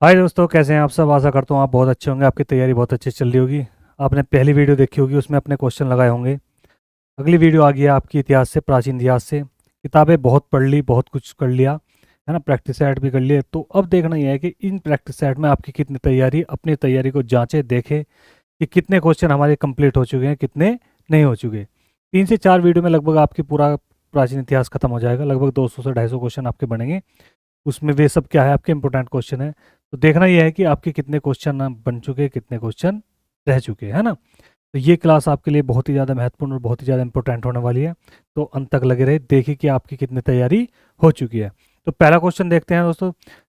हाय दोस्तों, कैसे हैं आप सब। आशा करता हूँ आप बहुत अच्छे होंगे, आपकी तैयारी बहुत अच्छी चल रही होगी। आपने पहली वीडियो देखी होगी, उसमें अपने क्वेश्चन लगाए होंगे। अगली वीडियो आ गई है आपकी इतिहास से, प्राचीन इतिहास से। किताबें बहुत पढ़ ली, बहुत कुछ कर लिया है ना, प्रैक्टिस सेट भी कर लिए। तो अब देखना यह है कि इन प्रैक्टिस सेट में आपकी कितनी तैयारी, अपनी तैयारी को जांचे, देखें कि कितने क्वेश्चन हमारे कंप्लीट हो चुके हैं, कितने नहीं हो चुके। 3 से 4 वीडियो में लगभग आपकी पूरा प्राचीन इतिहास खत्म हो जाएगा। लगभग 200 से 250 क्वेश्चन आपके बनेंगे। उसमें वे सब क्या है, आपके इंपॉर्टेंट क्वेश्चन है। तो देखना यह है कि आपके कितने क्वेश्चन बन चुके, कितने क्वेश्चन रह चुके है ना। तो ये क्लास आपके लिए बहुत ही ज़्यादा महत्वपूर्ण और बहुत ही ज़्यादा इंपॉर्टेंट होने वाली है। तो अंत तक लगे रहे, देखिए कि आपकी कितनी तैयारी हो चुकी है। तो पहला क्वेश्चन देखते हैं दोस्तों।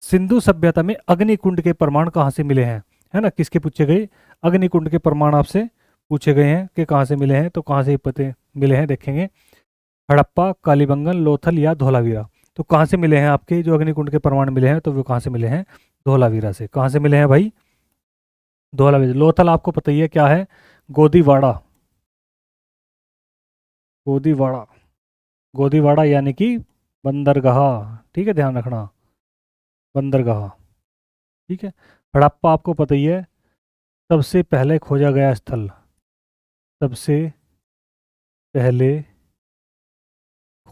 सिंधु सभ्यता में अग्निकुंड के प्रमाण कहाँ से मिले हैं, है ना। किसके पूछे गए, अग्निकुंड के प्रमाण आपसे पूछे गए हैं कि कहाँ से मिले हैं। तो कहाँ से पते मिले हैं देखेंगे। हड़प्पा, कालीबंगन, लोथल या धोलावीरा। तो कहाँ से मिले हैं आपके जो अग्निकुंड के प्रमाण मिले हैं, तो वो कहाँ से मिले हैं, धोलावीरा से। कहाँ से मिले हैं भाई, धोलावीरा। लोथल आपको पता ही है क्या है, गोदीवाड़ा। गोदीवाड़ा, गोदीवाड़ा यानी कि बंदरगाह। ठीक है, ध्यान रखना, बंदरगाह। ठीक है। हड़प्पा आपको पता ही है, सबसे पहले खोजा गया स्थल, सबसे पहले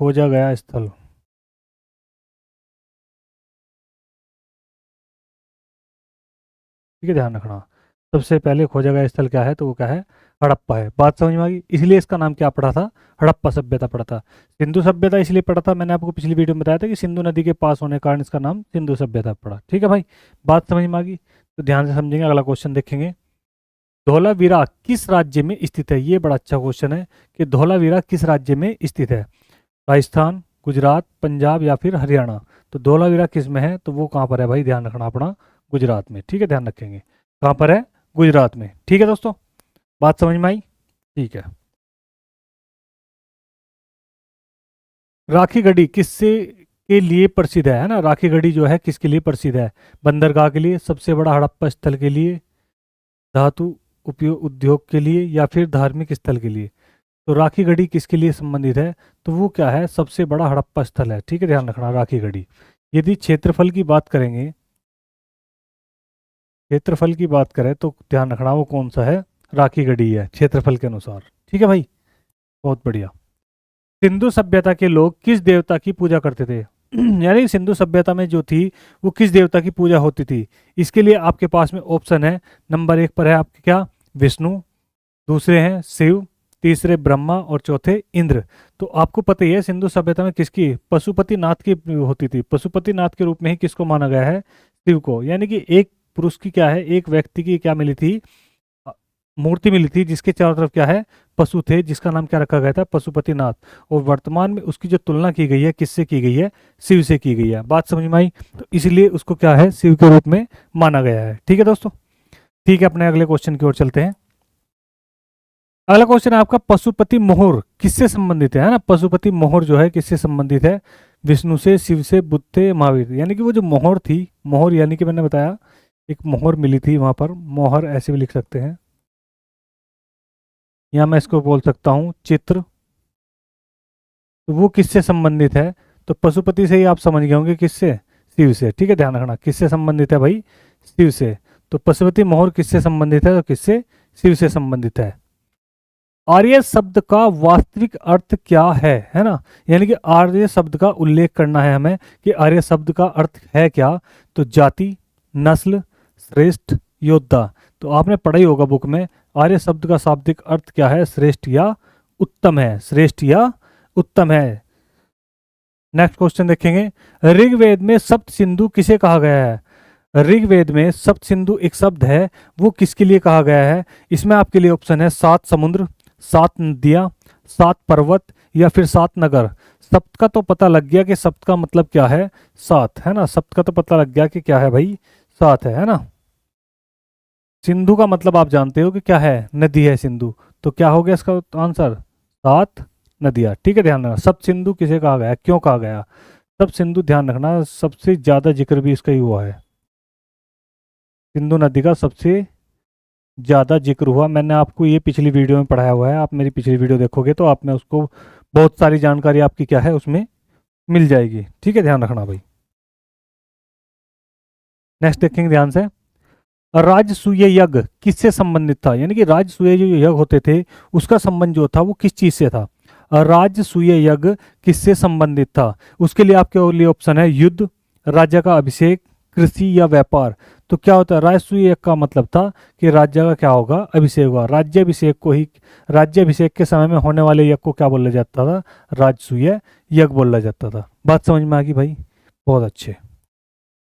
खोजा गया स्थल। ठीक है, ध्यान रखना। सबसे पहले खोजा गया स्थल क्या है, तो वो क्या है, हड़प्पा है। बात समझ में आ गई। इसलिए इसका नाम क्या पड़ा था, हड़प्पा सभ्यता पड़ा था। सिंधु सभ्यता इसलिए पड़ा था, मैंने आपको पिछली वीडियो में बताया था कि सिंधु नदी के पास होने के कारण इसका नाम सिंधु सभ्यता पड़ा। ठीक है भाई, बात समझ में आ गई। तो ध्यान से समझेंगे, अगला क्वेश्चन देखेंगे। धौलावीरा किस राज्य में स्थित है। ये बड़ा अच्छा क्वेश्चन है कि धौलावीरा किस राज्य में स्थित है। राजस्थान, गुजरात, पंजाब या फिर हरियाणा। तो धौलावीरा किस में है, तो वो कहाँ पर है भाई, ध्यान रखना अपना, गुजरात में। ठीक है, ध्यान रखेंगे कहाँ पर है, गुजरात में। ठीक है दोस्तों, बात समझ में आई। ठीक है। राखी गढ़ी किससे के लिए प्रसिद्ध है ना। राखी गढ़ी जो है किसके लिए प्रसिद्ध है, बंदरगाह के लिए, सबसे बड़ा हड़प्पा स्थल के लिए, धातु उपयोग उद्योग के लिए या फिर धार्मिक स्थल के लिए। तो राखी गढ़ी किसके लिए संबंधित है, तो वो क्या है, सबसे बड़ा हड़प्पा स्थल है। ठीक है, ध्यान रखना राखी गढ़ी। यदि क्षेत्रफल की बात करेंगे, क्षेत्रफल की बात करें तो ध्यान रखना वो कौन सा है, राखी गढ़ी है क्षेत्रफल के अनुसार। ठीक है भाई, बहुत बढ़िया। सिंधु सभ्यता के लोग किस देवता की पूजा करते थे यानी सिंधु सभ्यता में जो थी वो किस देवता की पूजा होती थी। इसके लिए आपके पास में ऑप्शन है। नंबर 1 पर है आपके क्या, विष्णु। दूसरे हैं शिव, तीसरे ब्रह्मा और चौथे इंद्र। तो आपको पता ही है सिंधु सभ्यता में किसकी, पशुपति नाथ की होती थी। पशुपति नाथ के रूप में ही किसको माना गया है, शिव को। यानी कि एक पुरुष की क्या है, एक व्यक्ति की क्या मिली थी, अ, मूर्ति मिली थी जिसके चारों तरफ क्या है, पशु थे, जिसका नाम क्या रखा गया था, पशुपति नाथ। और वर्तमान में उसकी जो तुलना की गई है किससे की गई है, शिव से की गई है। बात समझ में आई। तो इसलिए उसको क्या है, शिव के रूप में माना गया है। ठीक है दोस्तों। ठीक है, अपने अगले क्वेश्चन की ओर चलते हैं। अगला क्वेश्चन है आपका, पशुपति मोहर किससे संबंधित है ना। पशुपति मोहर जो है किससे संबंधित है, विष्णु से, शिव से, बुद्ध से, महावीर। यानी कि वो जो मोहर थी, मोहर यानी कि मैंने बताया एक मोहर मिली थी वहां पर, मोहर ऐसे भी लिख सकते हैं, या मैं इसको बोल सकता हूँ चित्र। तो वो किससे संबंधित है, तो पशुपति से ही आप समझ गए होंगे किससे, शिव से। ठीक है, ध्यान रखना किससे संबंधित है भाई, शिव से। तो पशुपति मोहर किससे संबंधित है, तो किससे, शिव से संबंधित है। आर्य शब्द का वास्तविक अर्थ क्या है ना। यानी कि आर्य शब्द का उल्लेख करना है हमें कि आर्य शब्द का अर्थ है क्या। तो जाति, नस्ल, श्रेष्ठ, योद्धा। तो आपने पढ़ा ही होगा बुक में, आर्य शब्द का शाब्दिक अर्थ क्या है, श्रेष्ठ या उत्तम है, श्रेष्ठ या उत्तम है। नेक्स्ट क्वेश्चन देखेंगे। ऋग्वेद में सप्त सिंधु किसे कहा गया है। ऋग्वेद में सप्त सिंधु एक शब्द है, वो किसके लिए कहा गया है। इसमें आपके लिए ऑप्शन है 7 समुद्र, 7 नदियाँ, 7 पर्वत या फिर 7 नगर। सप्त का तो पता लग गया कि सप्त का मतलब क्या है, 7 है ना। सप्त का तो पता लग गया कि क्या है भाई, 7 है ना। सिंधु का मतलब आप जानते हो कि क्या है, नदी है सिंधु। तो क्या हो गया इसका आंसर, 7 नदियाँ। ठीक है, ध्यान रखना। सप्त सिंधु किसे कहा गया, क्यों कहा गया सप्त सिंधु, ध्यान रखना सबसे ज्यादा जिक्र भी इसका ही हुआ है। सिंधु नदी का सबसे ज़्यादा जिक्र हुआ, मैंने आपको ये पिछली वीडियो में पढ़ाया हुआ है। आप मेरी पिछली वीडियो देखोगे तो आप में उसको बहुत सारी जानकारी आपकी क्या है उसमें मिल जाएगी। ठीक है, ध्यान रखना भाई। नेक्स्ट देखेंगे ध्यान से, राजसूय यज्ञ किससे संबंधित था, यानी कि राजसूय जो यज्ञ होते थे उसका संबंध जो था वो किस चीज से था। राजसूय यज्ञ किससे संबंधित था, उसके लिए आपके लिए ऑप्शन है युद्ध, राज्य का अभिषेक, कृषि या व्यापार। तो क्या होता है, राजसूय यज्ञ का मतलब था कि राज्य का क्या होगा, अभिषेक होगा। राज्याभिषेक को ही, राज्याभिषेक के समय में होने वाले यज्ञ को क्या बोला जाता था, राजसूय यज्ञ बोला जाता था। बात समझ में आ गई भाई, बहुत अच्छे।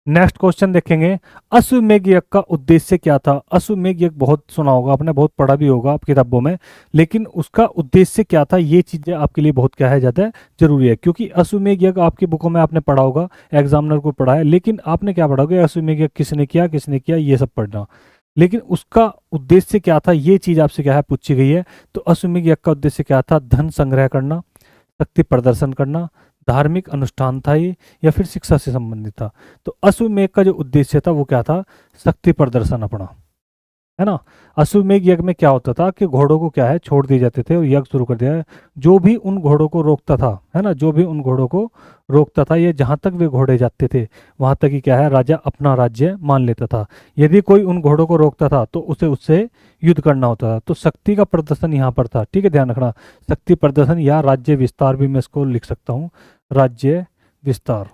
नेक्स्ट क्वेश्चन देखेंगे, अश्वमेध यज्ञ का उद्देश्य क्या था। अश्वमेध यज्ञ बहुत सुना होगा आपने, बहुत पढ़ा भी होगा आप किताबों में, लेकिन उसका उद्देश्य क्या था, ये चीजें आपके लिए बहुत क्या है, ज्यादा जरूरी है। क्योंकि अश्वमेध यज्ञ आपकी बुकों में आपने पढ़ा होगा, एग्जामिनर को पढ़ा है, लेकिन आपने क्या पढ़ा होगा, अश्वमेध यज्ञ किसने किया ये सब पढ़ना, लेकिन उसका उद्देश्य क्या था ये चीज आपसे क्या है पूछी गई है। तो अश्वमेध यज्ञ का उद्देश्य क्या था, धन संग्रह करना, शक्ति प्रदर्शन करना, धार्मिक अनुष्ठान था ये, या फिर शिक्षा से संबंधित था। तो अश्वमेध का जो उद्देश्य था वो क्या था, शक्ति प्रदर्शन अपना, है ना। अश्वमेध यज्ञ में क्या होता था कि घोड़ों को क्या है छोड़ दिए जाते थे और यज्ञ शुरू कर दिया। जो भी उन घोड़ों को रोकता था, है ना, जो भी उन घोड़ों को रोकता था, ये जहां तक वे घोड़े जाते थे वहां तक ही क्या है, राजा अपना राज्य मान लेता था। यदि कोई उन घोड़ों को रोकता था तो उसे उससे युद्ध करना होता था। तो शक्ति का प्रदर्शन यहाँ पर था, ठीक है, ध्यान रखना। शक्ति प्रदर्शन या राज्य विस्तार भी मैं इसको लिख सकता हूँ, राज्य विस्तार।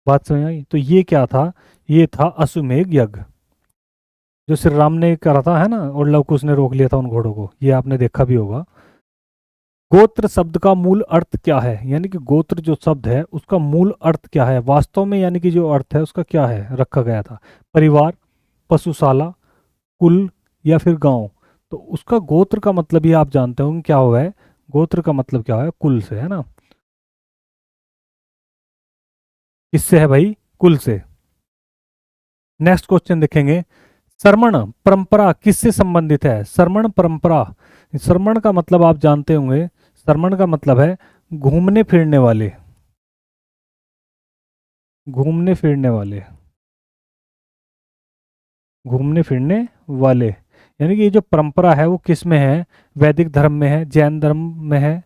बात समझ आई। तो ये क्या था, ये था अश्वमेध यज्ञ जो श्री राम ने करा था, है ना, और लव कुश ने रोक लिया था उन घोड़ों को, ये आपने देखा भी होगा। गोत्र शब्द का मूल अर्थ क्या है, यानी कि गोत्र जो शब्द है उसका मूल अर्थ क्या है वास्तव में, यानी कि जो अर्थ है उसका क्या है रखा गया था, परिवार, पशुशाला, कुल या फिर गांव। तो उसका गोत्र का मतलब ही आप जानते होंगे क्या हुआ है, गोत्र का मतलब क्या है, कुल से, है ना। किससे है भाई, कुल से। नेक्स्ट क्वेश्चन देखेंगे, श्रमण परंपरा किससे संबंधित है। श्रमण परंपरा, श्रमण का मतलब आप जानते होंगे, श्रमण का मतलब है घूमने फिरने वाले, घूमने फिरने वाले, घूमने फिरने वाले। यानी कि ये जो परंपरा है वो किस में है, वैदिक धर्म में है, जैन धर्म में है,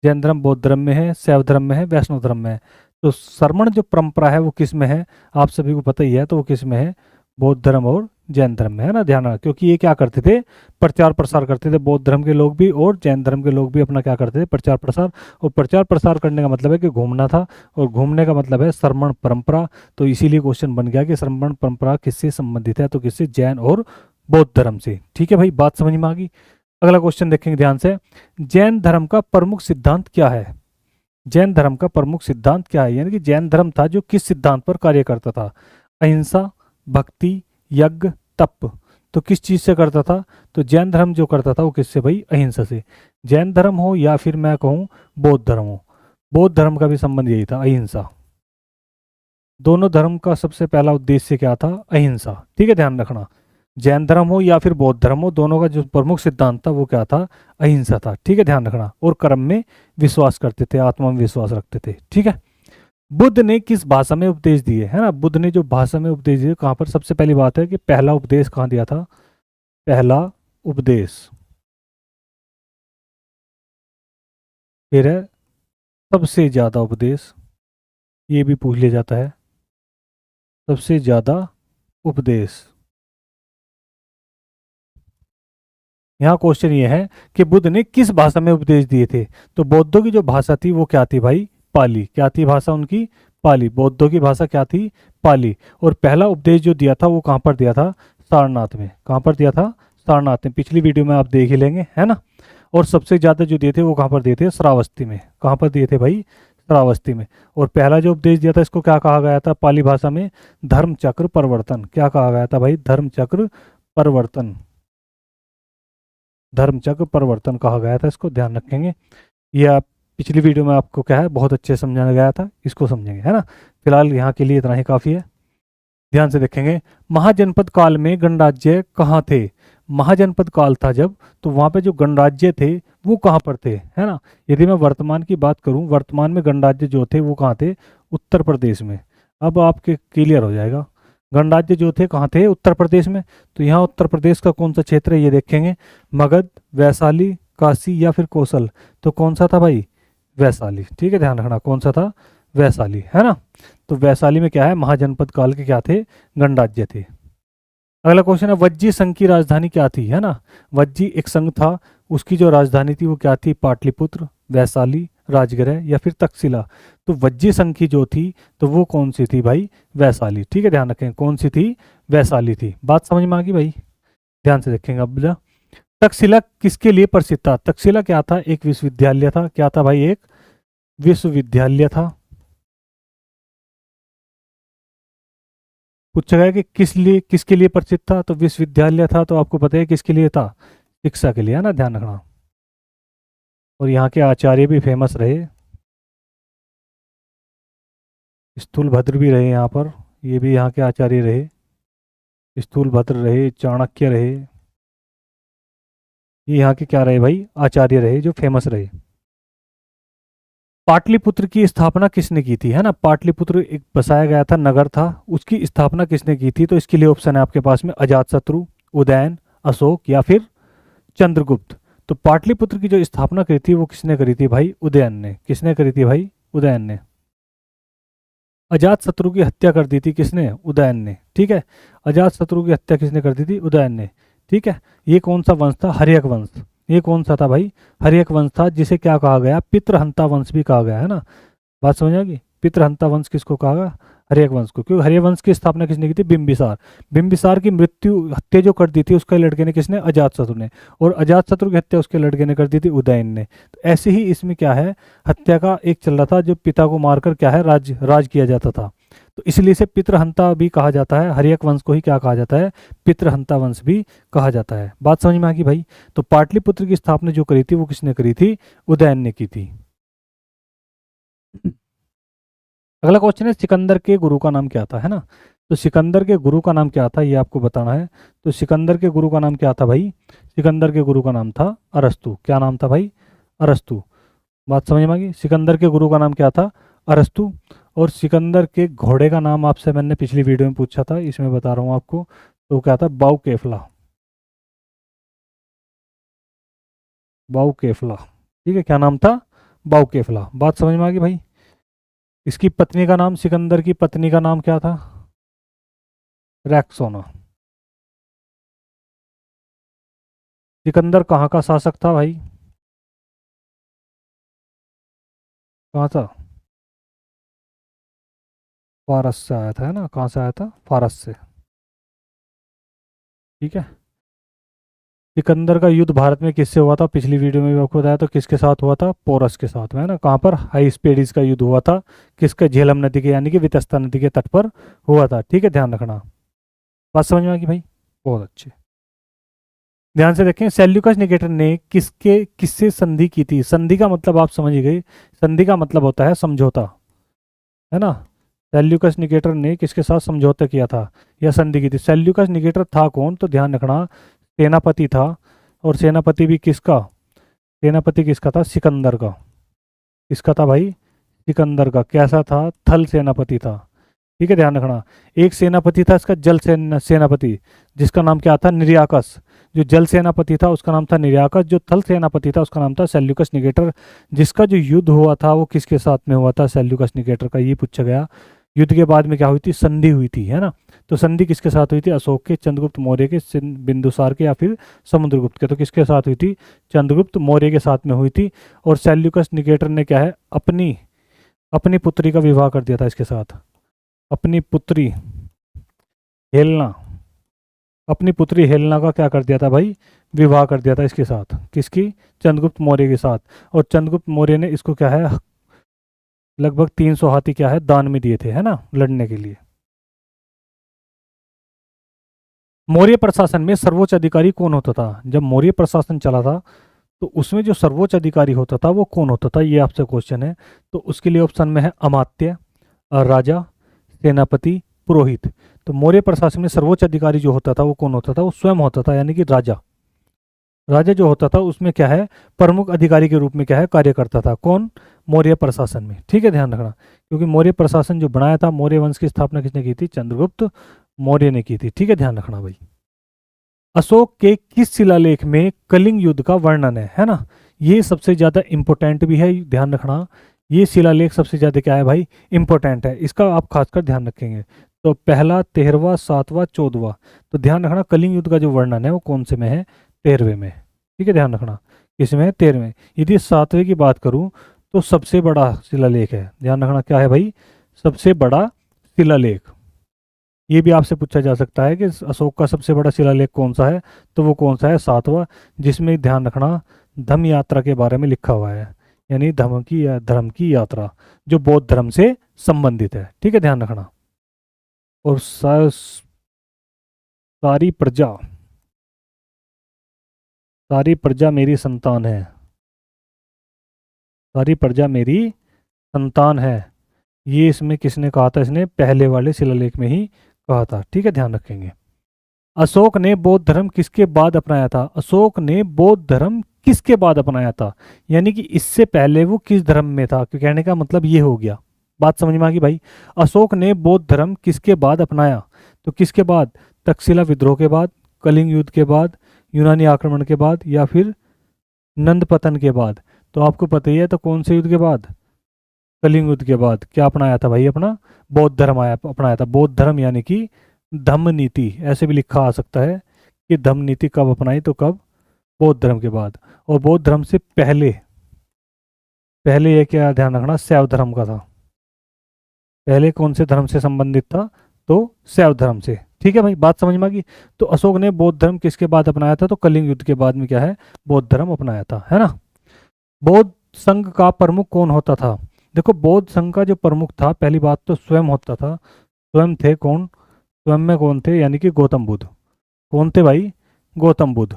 जैन धर्म बौद्ध धर्म में है, शैव धर्म में है, वैष्णव धर्म में है। तो श्रमण जो परंपरा है वो किस में है, आप सभी को पता ही है, तो वो किस में है, बौद्ध धर्म और जैन धर्म में, है ना। ध्यान रखना, क्योंकि ये क्या करते थे, प्रचार प्रसार करते थे, बौद्ध धर्म के लोग भी और जैन धर्म के लोग भी अपना क्या करते थे, प्रचार प्रसार। और प्रचार प्रसार करने का मतलब है कि घूमना था, और घूमने का मतलब है श्रमण परंपरा। तो इसीलिए क्वेश्चन बन गया कि श्रमण परंपरा किससे संबंधित है, तो किससे, जैन और बौद्ध धर्म से। ठीक है भाई, बात समझ में आ गई। अगला क्वेश्चन देखेंगे ध्यान से, जैन धर्म का प्रमुख सिद्धांत क्या है। जैन धर्म का प्रमुख सिद्धांत क्या है, यानी कि जैन धर्म था जो किस सिद्धांत पर कार्य करता था, अहिंसा, भक्ति, यज्ञ, तप। तो किस चीज से करता था, तो जैन धर्म जो करता था वो किससे भाई, अहिंसा से। जैन धर्म हो या फिर मैं कहूँ बौद्ध धर्म हो, बौद्ध धर्म का भी संबंध यही था, अहिंसा। दोनों धर्म का सबसे पहला उद्देश्य क्या था, अहिंसा। ठीक है, ध्यान रखना, जैन धर्म हो या फिर बौद्ध धर्म हो, दोनों का जो प्रमुख सिद्धांत था वो क्या था, अहिंसा था। ठीक है, ध्यान रखना। और कर्म में विश्वास करते थे, आत्मा में विश्वास रखते थे। ठीक है। बुद्ध ने किस भाषा में उपदेश दिए, है ना, बुद्ध ने जो भाषा में उपदेश दिए, कहाँ पर, सबसे पहली बात है कि पहला उपदेश कहाँ दिया था, पहला उपदेश। फिर है सबसे ज्यादा उपदेश, ये भी पूछ लिया जाता है, सबसे ज्यादा उपदेश। यहाँ क्वेश्चन ये है कि बुद्ध ने किस भाषा में उपदेश दिए थे। तो बौद्धों की जो भाषा थी वो क्या थी भाई, पाली। क्या थी भाषा उनकी, पाली। बौद्धों की भाषा क्या थी, पाली। और पहला उपदेश जो दिया था वो कहाँ पर दिया था, सारनाथ में। कहाँ पर दिया था, सारनाथ में। पिछली वीडियो में आप देख ही लेंगे, है ना। और सबसे ज्यादा जो दिए थे वो कहाँ पर दिए थे, श्रावस्ती में। कहाँ पर दिए थे भाई, श्रावस्ती में। और पहला जो उपदेश दिया था इसको क्या कहा गया था पाली भाषा में, धर्म चक्र परिवर्तन। क्या कहा गया था भाई, धर्म चक्र परिवर्तन, धर्मचक्र परिवर्तन कहा गया था इसको, ध्यान रखेंगे। ये आप पिछली वीडियो में आपको क्या है बहुत अच्छे समझाया गया था, इसको समझेंगे, है ना। फिलहाल यहाँ के लिए इतना ही काफ़ी है। ध्यान से देखेंगे, महाजनपद काल में गणराज्य कहाँ थे। महाजनपद काल था जब, तो वहाँ पे जो गणराज्य थे वो कहाँ पर थे, है ना। यदि मैं वर्तमान की बात करूँ, वर्तमान में गणराज्य जो थे वो कहाँ थे, उत्तर प्रदेश में। अब आपके क्लियर हो जाएगा, गणराज्य जो थे कहाँ थे, उत्तर प्रदेश में। तो यहाँ उत्तर प्रदेश का कौन सा क्षेत्र है ये देखेंगे, मगध, वैशाली, काशी या फिर कौशल। तो कौन सा था भाई, वैशाली। ठीक है, ध्यान रखना, कौन सा था, वैशाली, है ना। तो वैशाली में क्या है, महाजनपद काल के क्या थे, गणराज्य थे। अगला क्वेश्चन है, वज्जी संघ की राजधानी क्या थी, है ना। वज्जी एक संघ था, उसकी जो राजधानी थी वो क्या थी, पाटलिपुत्र, वैशाली, राजगृह या फिर तक्षशिला। तो वज्जी संघ की जो थी तो वो कौन सी थी भाई, वैशाली। ठीक है, ध्यान रखें कौन सी थी, वैशाली थी। बात समझ में आ गई भाई, ध्यान से देखेंगे अब जरा। तक्षशिला किसके लिए प्रसिद्ध था, तक्षशिला क्या था, एक विश्वविद्यालय था। क्या था भाई, एक विश्वविद्यालय था। पूछा गया कि किस लिए, किसके लिए प्रसिद्ध था, तो विश्वविद्यालय था, तो आपको पता है किसके लिए था, शिक्षा के लिए, है ना, ध्यान रखना। और यहाँ के आचार्य भी फेमस रहे, स्थूलभद्र भी रहे यहाँ पर, ये भी यहाँ के आचार्य रहे, स्थूलभद्र रहे, चाणक्य रहे, ये यहाँ के क्या रहे भाई, आचार्य रहे जो फेमस रहे। पाटलिपुत्र की स्थापना किसने की थी, है ना। पाटलिपुत्र एक बसाया गया था, नगर था, उसकी स्थापना किसने की थी, तो इसके लिए ऑप्शन है आपके पास में, अजातशत्रु, उदयन, अशोक या फिर चंद्रगुप्त। तो पाटलिपुत्र की जो स्थापना करी थी वो किसने करी थी भाई, उदयन ने। किसने करी थी भाई, उदयन ने। अजातशत्रु की हत्या कर दी थी किसने, उदयन ने। ठीक है, अजातशत्रु की हत्या किसने कर दी थी, उदयन ने। ठीक है, ये कौन सा वंश था, हर्यक वंश। ये कौन सा था भाई, हर्यक वंश था, जिसे क्या कहा गया, पितृहंता वंश भी कहा गया, है ना। बात समझ आ गई, पितृहंता वंश किसको कहा गया, हर्यक वंश को। क्योंकि हर्यक वंश की स्थापना किसने की थी, बिंबिसार। बिंबिसार की मृत्यु, हत्या जो कर दी थी उसके लड़के ने, किसने, अजातशत्रु ने। और अजातशत्रु की हत्या उसके लड़के ने कर दी थी, उदयन ने। तो ऐसे ही इसमें क्या है, हत्या का एक चल रहा था, जो पिता को मारकर क्या है, राज किया जाता था। तो इसलिए इसे पितृहंता भी कहा जाता है, हर्यक वंश को ही क्या कहा जाता है, पितृहंता वंश भी कहा जाता है। बात समझ में आ गई भाई। तो पाटलिपुत्र की स्थापना जो करी थी वो किसने करी थी, उदयन ने की थी। अगला क्वेश्चन है, सिकंदर के गुरु का नाम क्या था, है ना। तो सिकंदर के गुरु का नाम क्या था ये आपको बताना है। तो सिकंदर के गुरु का नाम क्या था भाई, सिकंदर के गुरु का नाम था अरस्तु। क्या नाम था भाई, अरस्तु। बात समझ में आ गई, सिकंदर के गुरु का नाम क्या था, अरस्तु। और सिकंदर के घोड़े का नाम आपसे मैंने पिछली वीडियो में पूछा था, इसमें बता रहा हूँ आपको, तो क्या था, बाउकेफला। बाउकेफला, ठीक है, क्या नाम था, बाउकेफला। बात समझ में आ गई भाई। इसकी पत्नी का नाम, सिकंदर की पत्नी का नाम क्या था, रैक्सोना। सिकंदर कहाँ का शासक था भाई, कहाँ था, फारस से आया था, है ना। कहाँ से आया था, फारस से। ठीक है, सिकंदर का युद्ध भारत में किससे हुआ था, पिछली वीडियो में भी आपको बताया, तो किसके साथ हुआ था, पोरस के साथ में, है ना। कहाँ पर, हाइस्पेडिस का युद्ध हुआ था, किसका, झेलम नदी के यानी कि वितस्ता नदी के तट पर हुआ था। ठीक है, ध्यान रखना। बात समझ में आ गई भाई, बहुत अच्छे। ध्यान से देखें, सेल्यूकस निकेटर ने किसके किससे संधि की थी। संधि का मतलब आप समझ गए, संधि का मतलब होता है समझौता, है ना। सेल्यूकस निकेटर ने किसके साथ समझौता किया था या संधि की थी। सेल्यूकस निकेटर था कौन, तो ध्यान रखना, सेनापति था। और सेनापति भी किसका, सेनापति किसका था, सिकंदर का। किसका था भाई, सिकंदर का। कैसा था, थल सेनापति था। ठीक है, ध्यान रखना। एक सेनापति था इसका जल सेनापति, जिसका नाम क्या था, निर्याकस। जो जल सेनापति था उसका नाम था निर्याकस, जो थल सेनापति था उसका नाम था सेल्यूकस निकेटर। जिसका जो युद्ध हुआ था वो किसके साथ में हुआ था, सेल्यूकस निकेटर का, ये पूछा गया। युद्ध के बाद में क्या हुई थी, संधि हुई थी, है ना। तो संधि किसके साथ हुई थी, अशोक के, चंद्रगुप्त मौर्य के, बिंदुसार के या फिर समुद्रगुप्त के। तो किसके साथ हुई थी, चंद्रगुप्त मौर्य के साथ में हुई थी। और सेल्यूकस निकेटर ने क्या है, अपनी अपनी पुत्री का विवाह कर दिया था इसके साथ। अपनी पुत्री हेलना, अपनी पुत्री हेलना का क्या कर दिया था भाई, विवाह कर दिया था इसके साथ। किसकी, चंद्रगुप्त मौर्य के साथ। और चंद्रगुप्त मौर्य ने इसको क्या है, लगभग 300 हाथी क्या है, दान में दिए थे, है ना, लड़ने के लिए। मौर्य प्रशासन में सर्वोच्च अधिकारी कौन होता था, जब मौर्य प्रशासन चला था तो उसमें जो सर्वोच्च अधिकारी होता था वो कौन होता था, ये आपसे क्वेश्चन है। तो उसके लिए ऑप्शन में है अमात्य, राजा, सेनापति, पुरोहित। तो मौर्य प्रशासन में सर्वोच्च अधिकारी जो होता था वो कौन होता था, वो स्वयं होता था, यानी कि राजा। राजा जो होता था उसमें क्या है, प्रमुख अधिकारी के रूप में क्या है, कार्य करता था। कौन, मौर्य प्रशासन में। ठीक है, ध्यान रखना, क्योंकि मौर्य प्रशासन जो बनाया था, मौर्य वंश की स्थापना किसने की थी, चंद्रगुप्त मौर्य ने की थी। ठीक है, ध्यान रखना भाई। अशोक के किस शिलालेख में कलिंग युद्ध का वर्णन है ना। ये सबसे ज्यादा इंपॉर्टेंट भी है, ध्यान रखना। ये शिलालेख सबसे ज़्यादा क्या है भाई, इंपॉर्टेंट है, इसका आप खासकर ध्यान रखेंगे। तो पहला, 13वां, 7वां, 14वां। तो ध्यान रखना कलिंग युद्ध का जो वर्णन है वो कौन से में है, 13वें में। ठीक है, ध्यान रखना किसमें है, 13वें। यदि 7वें की बात करूं तो सबसे बड़ा शिलालेख है, ध्यान रखना क्या है भाई, सबसे बड़ा शिलालेख। ये भी आपसे पूछा जा सकता है कि अशोक का सबसे बड़ा शिलालेख कौन सा है, तो वो कौन सा है, 7वां, जिसमें ध्यान रखना धम्म यात्रा के बारे में लिखा हुआ है, यानी धर्म की यात्रा जो बौद्ध धर्म से संबंधित है। ठीक है, ध्यान रखना। और सारी प्रजा, सारी प्रजा मेरी संतान है, सारी प्रजा मेरी संतान है, ये इसमें किसने कहा था, इसने पहले वाले शिलालेख में ही कहा था। ठीक है, ध्यान रखेंगे। अशोक ने बौद्ध धर्म किसके बाद अपनाया था, अशोक ने बौद्ध धर्म किसके बाद अपनाया था, यानी कि इससे पहले वो किस धर्म में था, क्योंकि कहने का मतलब ये हो गया। बात समझ में आ गई भाई। अशोक ने बौद्ध धर्म किसके बाद अपनाया, तो किसके बाद, तक्षशिला विद्रोह के बाद, कलिंग युद्ध के बाद, यूनानी आक्रमण के बाद, या फिर नंद पतन के बाद। तो आपको पता ही है, तो कौन से युद्ध के बाद, कलिंग युद्ध के बाद क्या अपनाया था भाई, अपना बौद्ध धर्म अपनाया था। बौद्ध धर्म यानी कि धम्म नीति, ऐसे भी लिखा आ सकता है कि धम्म नीति कब अपनाई, तो कब, बौद्ध धर्म के बाद। और बौद्ध धर्म से पहले, पहले ये क्या ध्यान रखना, शैव धर्म का था। पहले कौन से धर्म से संबंधित था, तो शैव धर्म से। ठीक है भाई, बात समझ में आ गई। तो अशोक ने बौद्ध धर्म किसके बाद अपनाया था, तो कलिंग युद्ध के बाद में क्या है, बौद्ध धर्म अपनाया था, है ना। बौद्ध संघ का प्रमुख कौन होता था, देखो बौद्ध संघ का जो प्रमुख था, पहली बात तो स्वयं होता था। स्वयं थे कौन, स्वयं में कौन थे, यानी कि गौतम बुद्ध। कौन थे भाई, गौतम बुद्ध।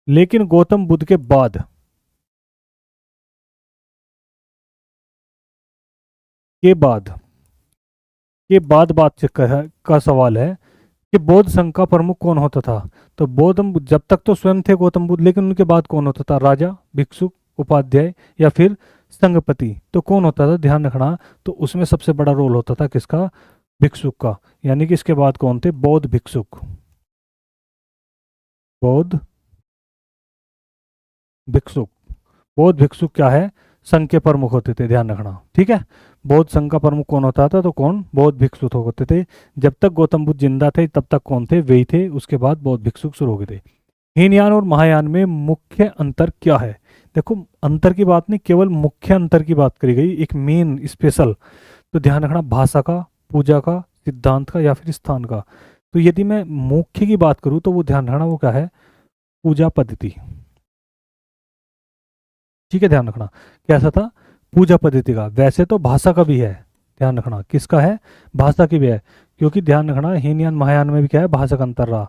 लेकिन गौतम बुद्ध के बाद के बाद बात से का सवाल है कि बौद्ध संघ का प्रमुख कौन होता था। तो बौद्ध जब तक तो स्वयं थे गौतम बुद्ध, लेकिन उनके बाद कौन होता था, राजा, भिक्षुक, उपाध्याय, या फिर संघपति। तो कौन होता था, ध्यान रखना, तो उसमें सबसे बड़ा रोल होता था किसका, भिक्षुक का। यानी कि इसके बाद कौन थे, बौद्ध भिक्षुक। बौद्ध भिक्षुक, बौद्ध भिक्षुक क्या है, संघ के प्रमुख होते थे, ध्यान रखना। ठीक है, बौद्ध संघ का प्रमुख कौन होता था, तो कौन, बौद्ध भिक्षुक होते थे। जब तक गौतम बुद्ध जिंदा थे तब तक कौन थे, वे ही थे, उसके बाद बौद्ध भिक्षुक शुरू हो गए थे। हीनयान और महायान में मुख्य अंतर क्या है, देखो अंतर की बात नहीं, केवल मुख्य अंतर की बात करी गई, एक मेन स्पेशल। तो ध्यान रखना, भाषा का, पूजा का, सिद्धांत का, या फिर स्थान का। तो यदि मैं मुख्य की बात करूं तो वो ध्यान रखना, वो क्या है, पूजा पद्धति। ठीक है, ध्यान रखना, कैसा था, पूजा पद्धति का। वैसे तो भाषा का भी है, ध्यान रखना, किसका है, भाषा की भी है। क्योंकि ध्यान रखना, हीनयान महायान में भी क्या है, भाषा का अंतर रहा।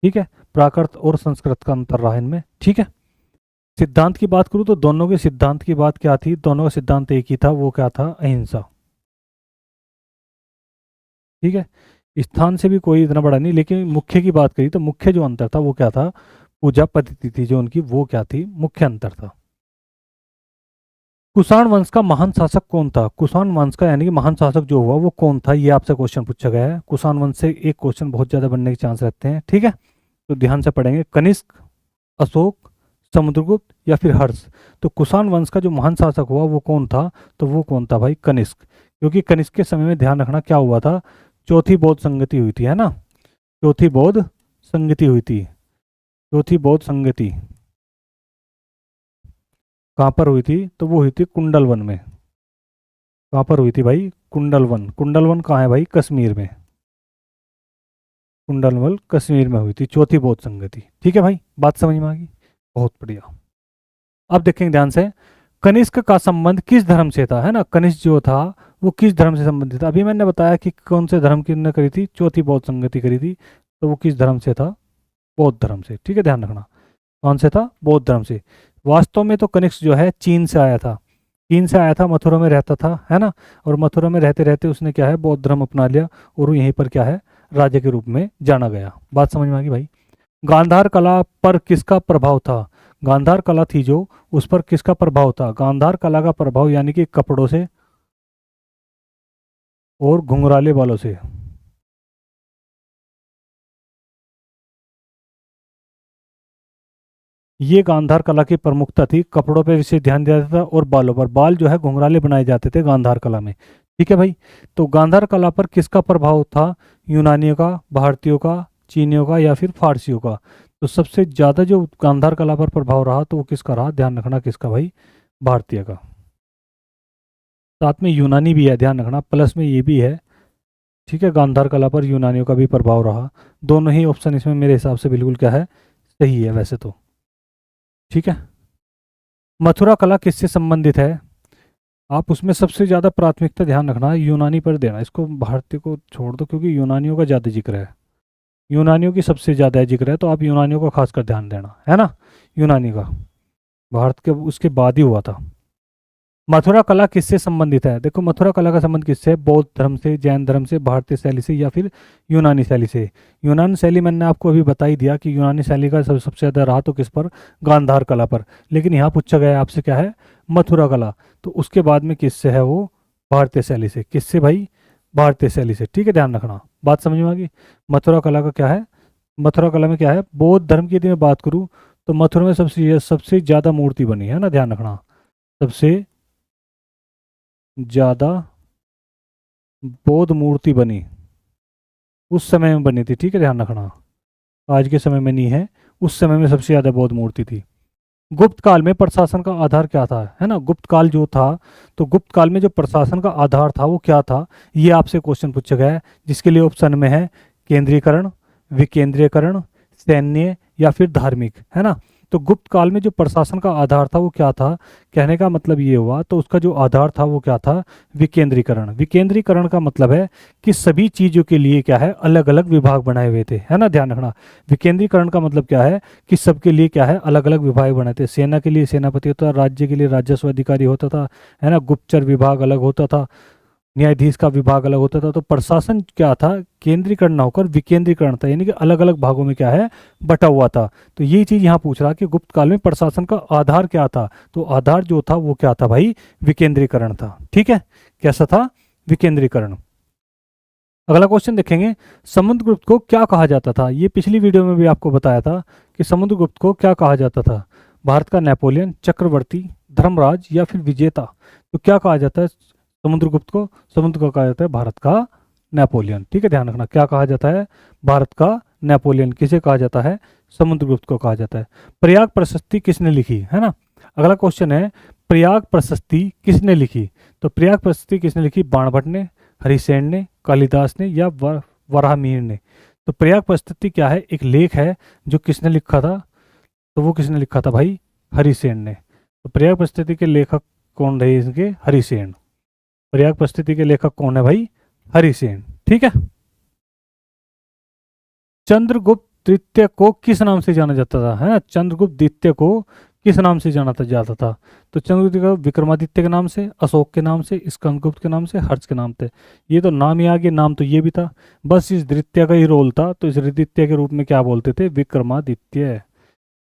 ठीक है, प्राकृत और संस्कृत का अंतर रहा इनमें। ठीक है, सिद्धांत की बात करूँ तो दोनों के सिद्धांत की बात क्या थी, दोनों का सिद्धांत एक ही था, वो क्या था, अहिंसा। ठीक है, स्थान से भी कोई इतना बड़ा नहीं, लेकिन मुख्य की बात करी तो मुख्य जो अंतर था वो क्या था, पूजा पद्धति थी जो उनकी, वो क्या थी, मुख्य अंतर था। कुषाण वंश का महान शासक कौन था, कुषाण वंश का यानी कि महान शासक जो हुआ वो कौन था, ये आपसे क्वेश्चन पूछा गया है। कुषाण वंश से एक क्वेश्चन बहुत ज्यादा बनने के चांस रहते हैं। ठीक है, तो ध्यान से पढ़ेंगे, कनिष्क, अशोक, समुद्रगुप्त, या फिर हर्ष। तो कुषाण वंश का जो महान शासक हुआ वो कौन था, तो वो कौन था भाई, कनिष्क। क्योंकि कनिष्क के समय में ध्यान रखना क्या हुआ था, चौथी बौद्ध संगति हुई थी, है ना, चौथी बौद्ध संगति हुई थी। चौथी बौद्ध संगति कहाँ पर हुई थी, तो वो हुई थी कुंडलवन में। कहाँ पर हुई थी भाई, कुंडलवन। कुंडलवन कहाँ है भाई, कश्मीर में। कुंडलवन कश्मीर में हुई थी चौथी बौद्ध संगति। ठीक है भाई, बात समझ में आ गई, बहुत बढ़िया। अब देखेंगे ध्यान से, कनिष्क का संबंध किस धर्म से था, है ना, कनिष्क जो था वो किस धर्म से संबंधित था। अभी मैंने बताया कि कौन से धर्म की ने करी थी, चौथी बौद्ध संगति करी थी, तो वो किस धर्म से था, बौद्ध धर्म से। ठीक है, ध्यान रखना, कौन से था, बौद्ध धर्म से। वास्तव में तो कनिष्क जो है चीन से आया था, चीन से आया था, मथुरा में रहता था, है ना। और मथुरा में रहते रहते उसने क्या है, बौद्ध धर्म अपना लिया, और वो यहीं पर क्या है, राजा के रूप में जाना गया। बात समझ में आ गई भाई। गांधार कला पर किसका प्रभाव था, गांधार कला थी जो, उस पर किसका प्रभाव था, गांधार कला का प्रभाव यानी कि कपड़ों से और घुंघराले बालों से। ये गांधार कला की प्रमुखता थी। कपड़ों पे विशेष ध्यान दिया जाता था और बालों पर, बाल जो है घुंघराले बनाए जाते थे गांधार कला में। ठीक है भाई। तो गांधार कला पर किसका प्रभाव था? यूनानियों का, भारतीयों का, चीनियों का या फिर फारसियों का? तो सबसे ज़्यादा जो गांधार कला पर प्रभाव रहा तो वो किसका रहा? ध्यान रखना, किसका भाई? भारतीय का। साथ में यूनानी भी है, ध्यान रखना, प्लस में ये भी है। ठीक है, गांधार कला पर यूनानियों का भी प्रभाव रहा। दोनों ही ऑप्शन इसमें मेरे हिसाब से बिल्कुल क्या है? सही है वैसे तो। ठीक है। मथुरा कला किससे संबंधित है? आप उसमें सबसे ज़्यादा प्राथमिकता ध्यान रखना यूनानी पर देना, इसको भारतीय को छोड़ दो क्योंकि यूनानियों का ज़्यादा जिक्र है। यूनानियों की सबसे ज़्यादा जिक्र है तो आप यूनानियों का खासकर ध्यान देना, है ना। यूनानी का भारत के उसके बाद ही हुआ था। मथुरा कला किससे संबंधित है? देखो मथुरा कला का संबंध किससे है? बौद्ध धर्म से, जैन धर्म से, भारतीय शैली से या फिर यूनानी शैली से? यूनानी शैली मैंने आपको अभी बता ही दिया कि यूनानी शैली का सबसे ज़्यादा रहा तो किस पर? गांधार कला पर। लेकिन यहाँ पूछा गया है आपसे क्या है? मथुरा कला। तो उसके बाद में किससे है वो? भारतीय शैली से। किससे भाई? भारतीय शैली से। ठीक है, ध्यान रखना, बात समझ में आ गई। मथुरा कला का क्या है? मथुरा कला में क्या है? बौद्ध धर्म की यदि मैं बात करूँ तो मथुरा में सबसे ज़्यादा मूर्ति बनी है ना, ध्यान रखना। सबसे ज़्यादा बौद्ध मूर्ति बनी उस समय में बनी थी। ठीक है, ध्यान रखना, आज के समय में नहीं है, उस समय में सबसे ज़्यादा बौद्ध मूर्ति थी। गुप्त काल में प्रशासन का आधार क्या था? है ना, गुप्त काल जो था, तो गुप्त काल में जो प्रशासन का आधार था वो क्या था? ये आपसे क्वेश्चन पूछा गया है, जिसके लिए ऑप्शन में है केंद्रीकरण, विकेंद्रीकरण, सैन्य या फिर धार्मिक, है ना। तो गुप्त काल में जो प्रशासन का आधार था वो क्या था? कहने का मतलब ये हुआ, तो उसका जो आधार था वो क्या था? विकेंद्रीकरण। विकेंद्रीकरण का मतलब है कि सभी चीज़ों के लिए क्या है? अलग अलग विभाग बनाए हुए थे, है ना, ध्यान रखना। विकेंद्रीकरण का मतलब क्या है? कि सबके लिए क्या है? अलग अलग विभाग बनाए थे। सेना के लिए सेनापति होता था, राज्य के लिए राजस्व अधिकारी होता था, है ना, गुप्तचर विभाग अलग होता था, न्यायाधीश का विभाग अलग होता था। तो प्रशासन क्या था? केंद्रीकरण ना होकर विकेंद्रीकरण था, यानी कि अलग अलग भागों में क्या है? बटा हुआ था। तो ये चीज यहाँ पूछ रहा कि गुप्त काल में प्रशासन का आधार क्या था? तो आधार जो था वो क्या था भाई? विकेंद्रीकरण था। ठीक है, कैसा था? विकेंद्रीकरण। अगला क्वेश्चन देखेंगे, समुद्रगुप्त को क्या कहा जाता था? ये पिछली वीडियो में भी आपको बताया था कि समुद्रगुप्त को क्या कहा जाता था? भारत का नेपोलियन, चक्रवर्ती, धर्मराज या फिर विजेता? तो क्या कहा जाता है समुद्रगुप्त को? समुद्र को कहा जाता है भारत का नेपोलियन। ठीक है, ध्यान रखना, क्या कहा जाता है? भारत का नेपोलियन। किसे कहा जाता है? समुद्रगुप्त को कहा जाता है। प्रयाग प्रशस्ति किसने लिखी? है ना, अगला क्वेश्चन है, प्रयाग प्रशस्ति किसने लिखी? तो प्रयाग प्रशस्ति किसने लिखी? बाणभट्ट ने, हरिसेन ने, कालिदास ने या वराहमिहिर ने? तो प्रयाग प्रशस्ति क्या है? एक लेख है जो किसने लिखा था? तो वो किसने लिखा था भाई? हरिसेन ने। तो प्रयाग प्रशस्ति के लेखक कौन रहे इसके? हरिसेन। प्रयाग प्रशस्ति के लेखक कौन है भाई? हरिसेन। ठीक है। चंद्रगुप्त द्वितीय को किस नाम से जाना जाता था? है ना, चंद्रगुप्त द्वितीय को किस नाम से जाना जाता था? तो चंद्रगुप्त को विक्रमादित्य के नाम से, अशोक के नाम से, स्कंदगुप्त के नाम से, हर्ष के नाम से। ये तो नाम ही आगे, नाम तो ये भी था, बस इस द्वितीय का ही रोल था। तो इस द्वितीय के रूप में क्या बोलते थे? विक्रमादित्य।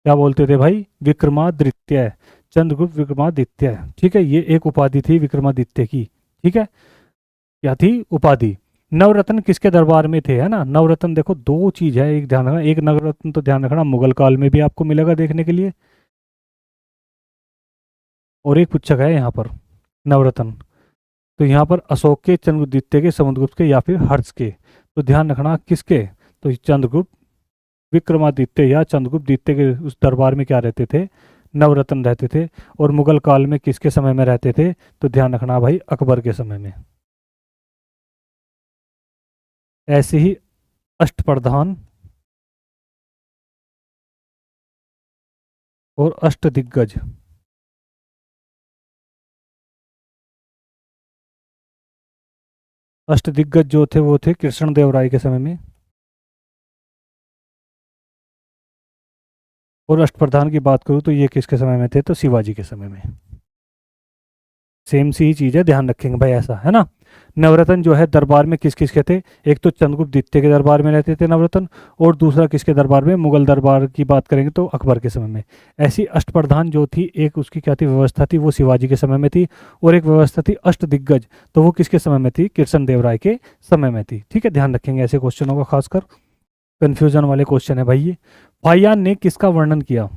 क्या बोलते थे भाई? विक्रमादित्य। चंद्रगुप्त विक्रमादित्य। ठीक है, ये एक उपाधि थी विक्रमादित्य की। ठीक है, क्या थी? उपाधि। नवरत्न किसके दरबार में थे? है ना, नवरत्न देखो दो चीज है, एक ध्यान रखना, एक नवरत्न तो ध्यान रखना मुगल काल में भी आपको मिलेगा देखने के लिए, और एक पूछा गया है यहाँ पर नवरत्न। तो यहाँ पर अशोक के, चंद्रगुप्त के, समुद्रगुप्त के या फिर हर्ष के? तो ध्यान रखना किसके? तो चंद्रगुप्त विक्रमादित्य या चंद्रगुप्त द्वितीय के उस दरबार में क्या रहते थे? नवरत्न रहते थे। और मुगल काल में किसके समय में रहते थे? तो ध्यान रखना भाई, अकबर के समय में। ऐसे ही अष्टप्रधान और अष्टदिग्गज, अष्टदिग्गज जो थे वो थे कृष्णदेवराय के समय में, और अष्टप्रधान की बात करूँ तो ये किसके समय में थे? तो शिवाजी के समय में। सेम सी ही चीज़ है, ध्यान रखेंगे भाई, ऐसा है ना। नवरत्न जो है दरबार में किस किस के थे? एक तो चंद्रगुप्त द्वितीय के दरबार में रहते थे नवरत्न, और दूसरा किसके दरबार में? मुगल दरबार की बात करेंगे तो अकबर के समय में। ऐसी अष्टप्रधान जो थी, एक उसकी क्या थी व्यवस्था थी, वो शिवाजी के समय में थी, और एक व्यवस्था थी अष्टदिग्गज, तो वो किसके समय में थी? कृष्णदेवराय के समय में थी। ठीक है, ध्यान रखेंगे ऐसे क्वेश्चनों का, खासकर कंफ्यूजन वाले क्वेश्चन है भाई ये। फाहियान ने किसका वर्णन किया?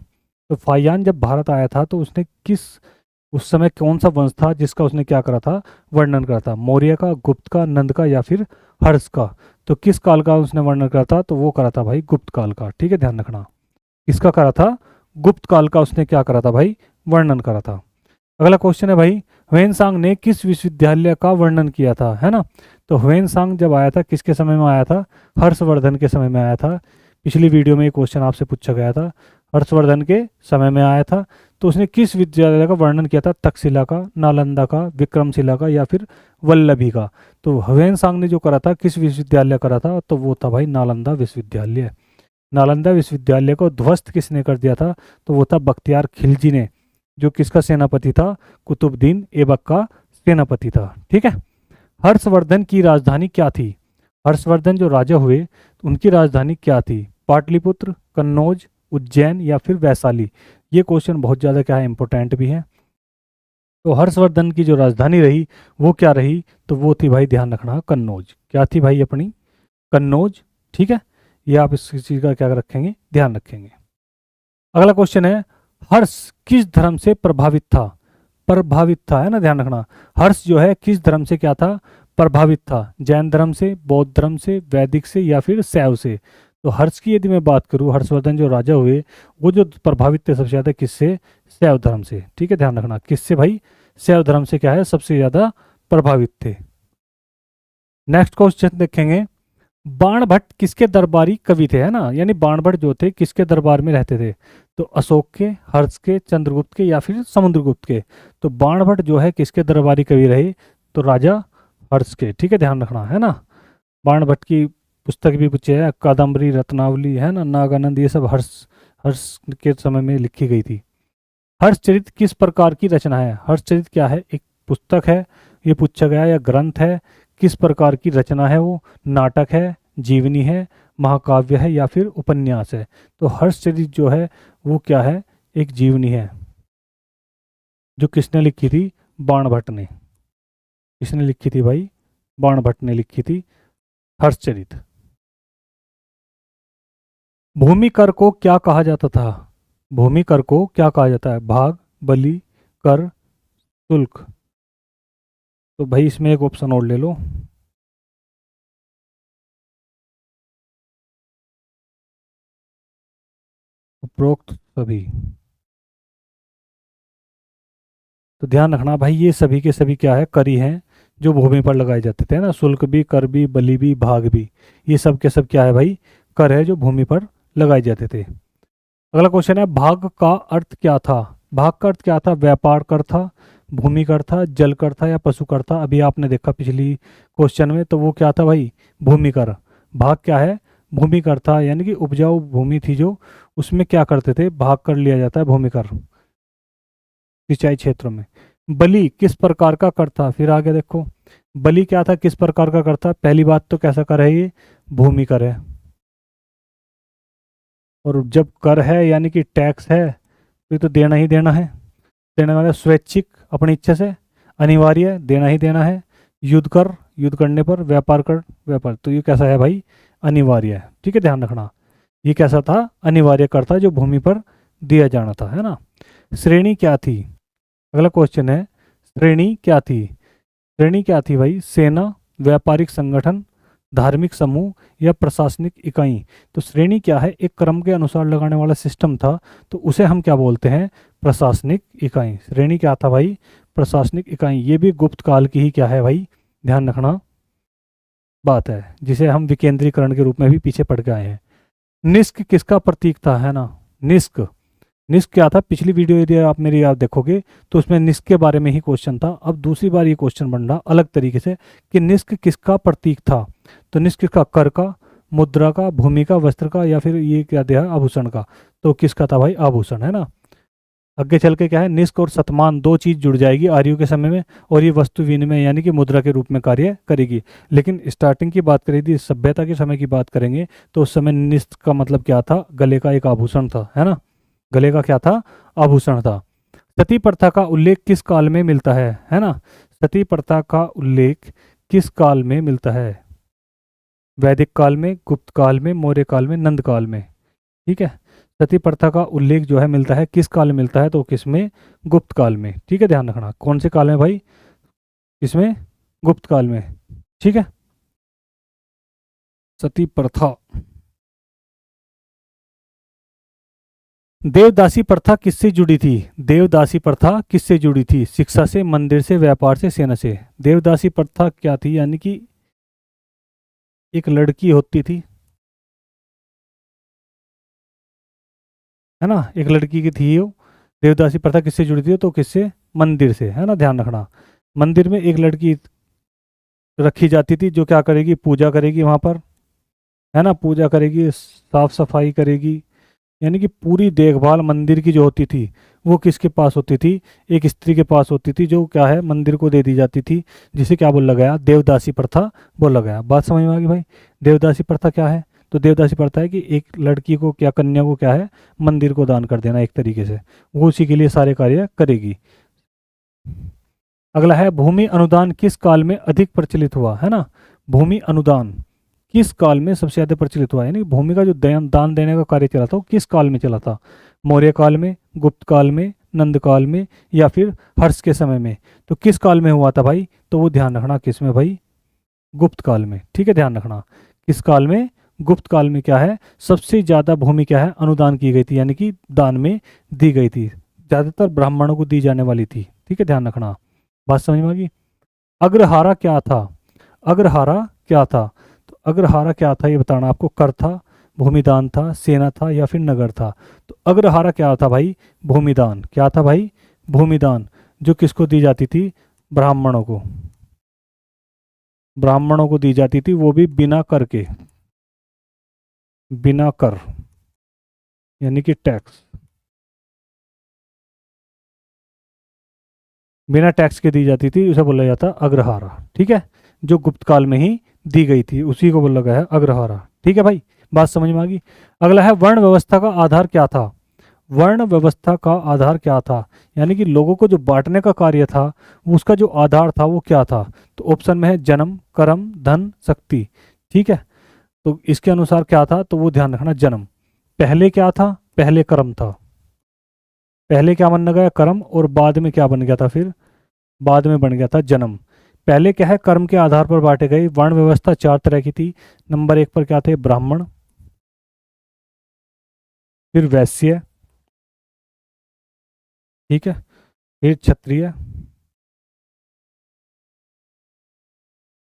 तो फाहियान जब भारत आया था तो उसने उस समय कौन सा वंश था जिसका उसने क्या करा था, वर्णन करा था? मौर्य का, गुप्त का, नंद का या फिर हर्ष का? तो किस काल का उसने वर्णन करा था? तो वो करा था भाई गुप्त काल का। ठीक है, ध्यान रखना। किसका करा था? गुप्त काल का उसने क्या करा था भाई, वर्णन करा था। अगला क्वेश्चन है भाई, ह्वेनसांग ने किस विश्वविद्यालय का वर्णन किया था, है ना? तो ह्वेनसांग जब आया था किसके समय में आया था? हर्षवर्धन के समय में आया था। पिछली वीडियो में ये क्वेश्चन आपसे पूछा गया था, हर्षवर्धन के समय में आया था। तो उसने किस विद्यालय का वर्णन किया था? तक्षशिला का, नालंदा का, विक्रमशिला का या फिर वल्लभी का? तो ह्वेनसांग ने जो करा था किस विश्वविद्यालय करा था? तो वो था भाई नालंदा विश्वविद्यालय। नालंदा विश्वविद्यालय को ध्वस्त किसने कर दिया था? तो वो था बख्तियार खिलजी ने, जो किसका सेनापति था? कुतुबुद्दीन ऐबक का सेनापति था। ठीक है। हर्षवर्धन की राजधानी क्या थी? हर्षवर्धन जो राजा हुए उनकी राजधानी क्या थी? पाटलिपुत्र, कन्नौज, उज्जैन या फिर वैशाली? ये क्वेश्चन बहुत ज़्यादा क्या है, इंपॉर्टेंट भी है। तो हर्षवर्धन की जो राजधानी रही वो क्या रही? तो वो थी भाई, ध्यान रखना, कन्नौज। क्या थी भाई अपनी? कन्नौज। ठीक है, ये आप इस चीज़ का क्या रखेंगे, ध्यान रखेंगे। अगला क्वेश्चन है, हर्ष किस धर्म से प्रभावित था? प्रभावित था, है ना, ध्यान रखना। हर्ष जो है किस धर्म से क्या था, प्रभावित था? जैन धर्म से, बौद्ध धर्म से, वैदिक से या फिर शैव से? तो हर्ष की यदि मैं बात करूं, हर्षवर्धन जो राजा हुए वो जो प्रभावित थे सबसे ज्यादा किससे? शैव धर्म से। ठीक है, ध्यान रखना, किससे भाई? शैव धर्म से क्या है, सबसे ज्यादा प्रभावित थे। नेक्स्ट क्वेश्चन देखेंगे, बाणभट्ट किसके दरबारी कवि थे, है ना? यानी बाणभट्ट जो थे किसके दरबार में रहते थे? तो अशोक के, हर्ष के, चंद्रगुप्त के या फिर समुद्रगुप्त के? तो बाणभट्ट जो है किसके दरबारी कवि रहे? तो राजा हर्ष के। ठीक है, ध्यान रखना, है ना। बाणभट्ट की पुस्तक भी पूछे है, कादम्बरी, रत्नावली, है ना, नागानंद, ये सब हर्ष हर्ष के समय में लिखी गई थी। हर्षचरित किस प्रकार की रचना है? हर्षचरित क्या है, एक पुस्तक है, ये पूछा गया, या ग्रंथ है? किस प्रकार की रचना है वो? नाटक है, जीवनी है, महाकाव्य है या फिर उपन्यास है? तो हर्षचरित जो है वो क्या है, एक जीवनी है, जो किसने लिखी थी? बाणभट्ट ने। किसने लिखी थी भाई? बाणभट्ट ने लिखी थी हर्षचरित। भूमि कर को क्या कहा जाता था? भूमि कर को क्या कहा जाता है? भाग, बलि, कर, शुल्क? तो भाई इसमें एक ऑप्शन और ले लो। उपरोक्त सभी। तो ध्यान रखना भाई, ये सभी के सभी क्या है, कर ही हैं, जो भूमि पर लगाए जाते थे, ना। शुल्क भी, कर भी, बलि भी, भाग भी, ये सब के सब क्या है भाई, कर है जो भूमि पर लगाए जाते थे। अगला क्वेश्चन है, भाग का अर्थ क्या था? भाग का अर्थ क्या था? व्यापार कर था, भूमि कर था, जल कर था या पशु कर था? अभी आपने देखा पिछली क्वेश्चन में, तो वो क्या था भाई, भूमि कर। भाग क्या है, भूमि कर था, यानी कि उपजाऊ भूमि थी जो, उसमें क्या करते थे, भाग कर लिया जाता है, भूमि कर, सिंचाई क्षेत्रों में। बलि किस प्रकार का कर था? फिर आगे देखो, बलि क्या था, किस प्रकार का कर था? पहली बात तो कैसा कर है ये, भूमि कर है। और जब कर है यानी कि टैक्स है, तो ये तो देना ही देना है। देने वाला स्वैच्छिक, अपनी इच्छा से, अनिवार्य, देना ही देना है। युद्ध कर, युद्ध करने पर, व्यापार कर, व्यापार, तो ये कैसा है भाई, अनिवार्य है। ठीक है, ध्यान रखना, ये कैसा था, अनिवार्य कर था जो भूमि पर दिया जाना था, है ना। श्रेणी क्या थी? अगला क्वेश्चन है, श्रेणी क्या थी? श्रेणी क्या थी भाई? सेना, व्यापारिक संगठन, धार्मिक समूह या प्रशासनिक इकाई? तो श्रेणी क्या है, एक क्रम के अनुसार लगाने वाला सिस्टम था, तो उसे हम क्या बोलते हैं, प्रशासनिक इकाई। श्रेणी क्या था भाई, प्रशासनिक इकाई। ये भी गुप्त काल की ही क्या है भाई, ध्यान रखना बात है, जिसे हम विकेंद्रीकरण के रूप में भी पीछे पड़ के आए हैं। निष्क किसका प्रतीक था, है ना? निष्क, निष्क क्या था? पिछली वीडियो यदि आप मेरी याद देखोगे तो उसमें निष्क के बारे में ही क्वेश्चन था। अब दूसरी बार ये क्वेश्चन बन रहा अलग तरीके से कि निष्क किसका प्रतीक था? तो निष्क किसका, कर का, मुद्रा का, भूमि का, वस्त्र का या फिर ये क्या दिया, आभूषण का? तो किसका था भाई, आभूषण, है ना। आगे चल के क्या है, निष्क और शतमान दो चीज जुड़ जाएगी आर्यों के समय में, और ये वस्तु विनिमय यानी कि मुद्रा के रूप में कार्य करेगी। लेकिन स्टार्टिंग की बात करें थी, सभ्यता के समय की बात करेंगे, तो उस समय निष्क का मतलब क्या था, गले का एक आभूषण था, है ना। गले का क्या था, आभूषण था। सती प्रथा का उल्लेख किस काल में मिलता है ना? सती प्रथा का उल्लेख किस काल में मिलता है? वैदिक काल में, गुप्त काल में, मौर्य काल में, नंद काल में? ठीक है, सती प्रथा का उल्लेख जो है मिलता है किस काल में मिलता है, तो किस में, गुप्त काल में। ठीक है, ध्यान रखना कौन से काल में भाई, इसमें गुप्त काल में। ठीक है, सती प्रथा। देवदासी प्रथा किससे जुड़ी थी, देवदासी प्रथा किससे जुड़ी थी, शिक्षा से, मंदिर से, व्यापार से, सेना से। देवदासी प्रथा क्या थी, यानी कि एक लड़की होती थी, है ना, एक लड़की की थी वो। देवदासी प्रथा किससे जुड़ी थी, तो किससे, मंदिर से, है ना, ध्यान रखना। मंदिर में एक लड़की रखी जाती थी जो क्या करेगी, पूजा करेगी वहां पर, है ना, पूजा करेगी, साफ सफाई करेगी, यानी कि पूरी देखभाल मंदिर की जो होती थी वो किसके पास होती थी, एक स्त्री के पास होती थी, जो क्या है मंदिर को दे दी जाती थी, जिसे क्या बोला गया, देवदासी प्रथा बोला गया। बात समझ में आ गई भाई। देवदासी प्रथा क्या है, तो देवदासी प्रथा है कि एक लड़की को क्या, कन्या को क्या है, मंदिर को दान कर देना एक तरीके से, वो उसी के लिए सारे कार्य करेगी। अगला है, भूमि अनुदान किस काल में अधिक प्रचलित हुआ, है ना, भूमि अनुदान किस काल में सबसे ज्यादा प्रचलित हुआ, यानी भूमि का जो दान देने का कार्य चला था वो किस काल में चला था, मौर्य काल में, गुप्त काल में, नंद काल में, या फिर हर्ष के समय में। तो किस काल में हुआ था भाई, तो वो ध्यान रखना किस में भाई, गुप्त काल में। ठीक है, ध्यान रखना किस काल में, गुप्त काल में क्या है, सबसे ज्यादा भूमि क्या है, अनुदान की गई थी, यानी कि दान में दी गई थी, ज्यादातर ब्राह्मणों को दी जाने वाली थी। ठीक है, ध्यान रखना, बात समझ में आ गई। अग्रहारा क्या था, अग्रहारा क्या था, तो अग्रहारा क्या था ये बताना आपको, कर था, भूमिदान था, सेना था, या फिर नगर था। तो अग्रहारा क्या था भाई, भूमिदान, क्या था भाई, भूमिदान, जो किसको दी जाती थी, ब्राह्मणों को, ब्राह्मणों को दी जाती थी, वो भी बिना कर के, बिना कर, यानी कि टैक्स, बिना टैक्स के दी जाती थी, उसे बोला जाता अग्रहारा। ठीक है, जो गुप्त काल में ही दी गई थी उसी को बोला गया है अग्रहारा। ठीक है भाई, बात समझ में आ गई। अगला है, वर्ण व्यवस्था का आधार क्या था, वर्ण व्यवस्था का आधार क्या था, यानी कि लोगों को जो बांटने का कार्य था उसका जो आधार था वो क्या था। तो ऑप्शन में है जन्म, कर्म, धन, शक्ति। ठीक है, तो इसके अनुसार क्या था, तो वो ध्यान रखना, जन्म, पहले क्या था, पहले कर्म था, पहले क्या बनना गया, कर्म, और बाद में क्या बन गया था फिर, बाद में बन गया था जन्म। पहले क्या है, कर्म के आधार पर बांटे गए। वर्ण व्यवस्था चार तरह की थी। नंबर एक पर क्या थे, ब्राह्मण, फिर वैश्य, ठीक है, फिर क्षत्रिय,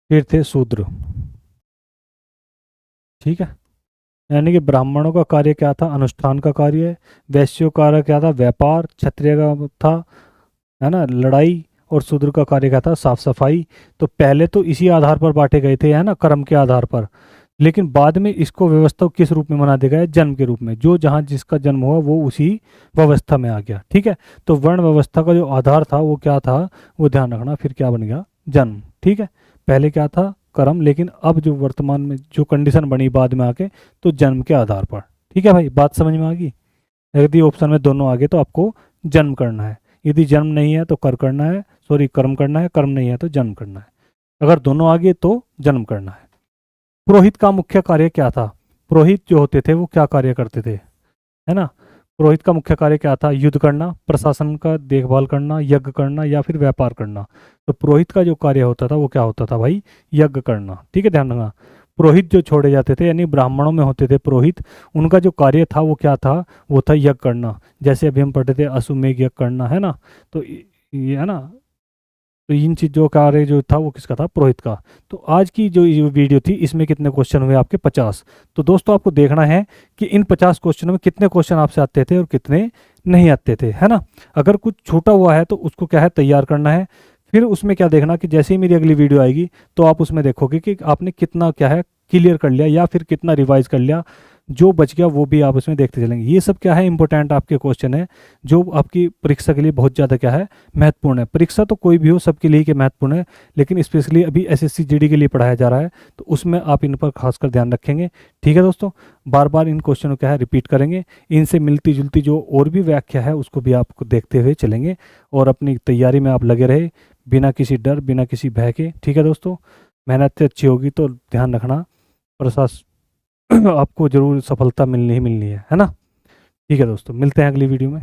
फिर थे शूद्र। ठीक है, यानी कि ब्राह्मणों का कार्य क्या था, अनुष्ठान का कार्य, वैश्यों का कार्य क्या था, व्यापार, क्षत्रिय का था, है ना, लड़ाई, और शूद्र का कार्य क्या था, साफ सफाई। तो पहले तो इसी आधार पर बांटे गए थे, है ना, कर्म के आधार पर, लेकिन बाद में इसको व्यवस्था किस रूप में बना दिया गया, जन्म के रूप में, जो जहाँ जिसका जन्म हुआ वो उसी व्यवस्था में आ गया। ठीक है, तो वर्ण व्यवस्था का जो आधार था वो क्या था, वो ध्यान रखना, फिर क्या बन गया, जन्म। ठीक है, पहले क्या था, कर्म, लेकिन अब जो वर्तमान में जो कंडीशन बनी बाद में आके, तो जन्म के आधार पर। ठीक है भाई, बात समझ में आ गई। यदि ऑप्शन में दोनों आगे तो आपको जन्म करना है, यदि जन्म नहीं है तो कर करना है, सॉरी कर्म करना है, कर्म नहीं है तो जन्म करना है, अगर दोनों आगे तो जन्म करना है। पुरोहित का मुख्य कार्य क्या था, पुरोहित जो होते थे वो क्या कार्य करते थे, है ना, पुरोहित का मुख्य कार्य क्या था, युद्ध करना, प्रशासन का देखभाल करना, यज्ञ करना, या फिर व्यापार करना। तो पुरोहित का जो कार्य होता था वो क्या होता था भाई, यज्ञ करना। ठीक है, ध्यान रखना, पुरोहित जो छोड़े जाते थे, यानी ब्राह्मणों में होते थे पुरोहित, उनका जो कार्य था वो क्या था, वो था यज्ञ करना। जैसे अभी हम पढ़ते थे अश्वमेध यज्ञ करना, है ना, तो ये है ना, तो इन चीज़ों का कार्य जो था वो किसका था, पुरोहित का। तो आज की जो ये वीडियो थी इसमें कितने क्वेश्चन हुए आपके, 50। तो दोस्तों आपको देखना है कि इन 50 क्वेश्चनों में कितने क्वेश्चन आपसे आते थे और कितने नहीं आते थे, है ना। अगर कुछ छूटा हुआ है तो उसको क्या है, तैयार करना है। फिर उसमें क्या देखना कि जैसे ही मेरी अगली वीडियो आएगी तो आप उसमें देखोगे कि आपने कितना क्या है क्लियर कर लिया, या फिर कितना रिवाइज कर लिया, जो बच गया वो भी आप उसमें देखते चलेंगे। ये सब क्या है, इंपॉर्टेंट आपके क्वेश्चन है, जो आपकी परीक्षा के लिए बहुत ज़्यादा क्या है, महत्वपूर्ण है। परीक्षा तो कोई भी हो, सबके लिए के महत्वपूर्ण है, लेकिन स्पेशली अभी एसएससी जीडी के लिए पढ़ाया जा रहा है, तो उसमें आप इन पर खासकर ध्यान रखेंगे। ठीक है दोस्तों, बार बार इन क्वेश्चनों क्या है रिपीट करेंगे, इनसे मिलती जुलती जो और भी व्याख्या है उसको भी आपको देखते हुए चलेंगे, और अपनी तैयारी में आप लगे रहे बिना किसी डर, बिना किसी भय के। ठीक है दोस्तों, मेहनत अच्छी होगी तो ध्यान रखना, प्रशासन आपको जरूर सफलता मिलनी ही मिलनी है ना। ठीक है दोस्तों, मिलते हैं अगली वीडियो में।